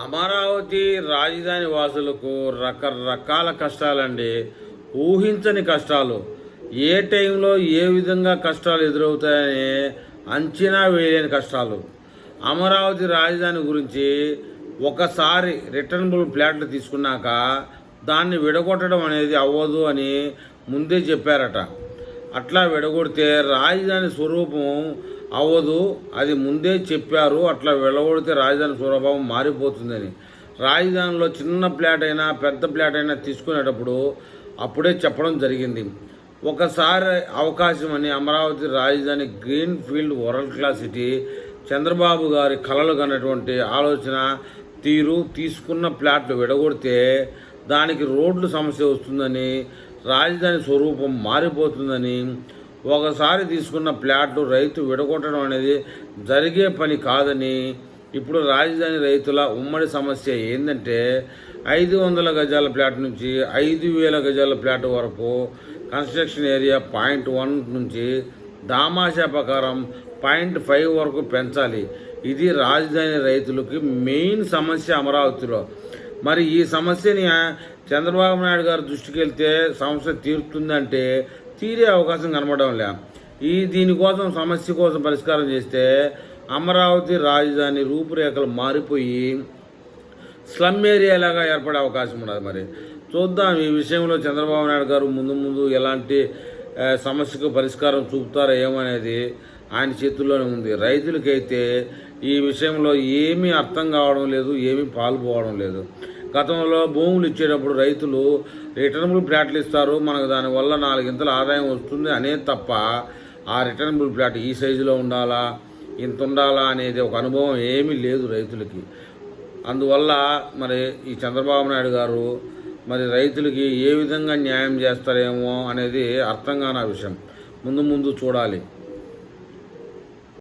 అమరావతి రాజధాని వాసులకు రకరకాల కష్టాలండి. ఊహించని కష్టాలు. ఏ టైంలో ఏ విధంగా కష్టాలు ఎదురవుతాయని అంచనా వేయలేని కష్టాలు. అమరావతి రాజధాని గురించి ఒకసారి రిటర్నబుల్ ఫ్లాట్లు తీసుకున్నాక దాన్ని విడగొట్టడం అనేది అవ్వదు అని ముందే చెప్పారట. అట్లా విడగొడితే రాజధాని స్వరూపం అవ్వదు, అది ముందే చెప్పారు. అట్లా విడగొడితే రాజధాని స్వరూపం మారిపోతుందని. రాజధానిలో చిన్న ఫ్లాట్ అయినా పెద్ద ఫ్లాట్ అయినా తీసుకునేటప్పుడు అప్పుడే చెప్పడం జరిగింది. ఒకసారి అవకాశం అని అమరావతి రాజధాని green field world class city, Chandrababu గారి కలలు కన్నటువంటి ఆలోచన తీరు, తీసుకున్న ఫ్లాట్లు విడగొడితే దానికి రోడ్లు సమస్య వస్తుందని, రాజధాని స్వరూపం మారిపోతుందని, ఒకసారి తీసుకున్న ఫ్లాట్లు రైతు విడగొట్టడం అనేది జరిగే పని కాదని, ఇప్పుడు రాజధాని రైతుల ఉమ్మడి సమస్య ఏంటంటే 500 గజాల ఫ్లాట్ నుంచి 5000 గజాల ఫ్లాట్ వరకు కన్స్ట్రక్షన్ ఏరియా 0.1 నుంచి దామాషా ప్రకారం 0.5 వరకు పెంచాలి. ఇది రాజధాని రైతులకి మెయిన్ సమస్య అమరావతిలో. మరి ఈ సమస్యని చంద్రబాబు నాయుడు గారి దృష్టికి వెళ్తే సమస్య తీరుతుందంటే తీరే అవకాశం కనబడడం లే. దీనికోసం సమస్య కోసం పరిష్కారం చేస్తే అమరావతి రాజధాని రూపురేఖలు మారిపోయి స్లమ్ ఏరియాలాగా ఏర్పడే అవకాశం ఉన్నది. మరి చూద్దాం ఈ విషయంలో చంద్రబాబు నాయుడు గారు ముందు ఎలాంటి సమస్యకు పరిష్కారం చూపుతారో ఏమనేది ఆయన చేతుల్లోనే ఉంది. రైతులకైతే ఈ విషయంలో ఏమీ అర్థం కావడం లేదు, ఏమీ పాల్పోవడం లేదు. గతంలో భూములు ఇచ్చేటప్పుడు రైతులు రిటర్నబుల్ ఫ్లాట్లు ఇస్తారు, మనకు దానివల్ల 4 ఇంతల ఆదాయం వస్తుంది అనేది తప్ప ఆ రిటర్నబుల్ ఫ్లాట్ ఈ సైజులో ఉండాలా, ఇంత ఉండాలా అనేది ఒక అనుభవం ఏమీ లేదు రైతులకి. అందువల్ల మరి ఈ చంద్రబాబు నాయుడు గారు మరి రైతులకి ఏ విధంగా న్యాయం చేస్తారేమో అనేది అర్థం కాని విషయం. ముందు చూడాలి.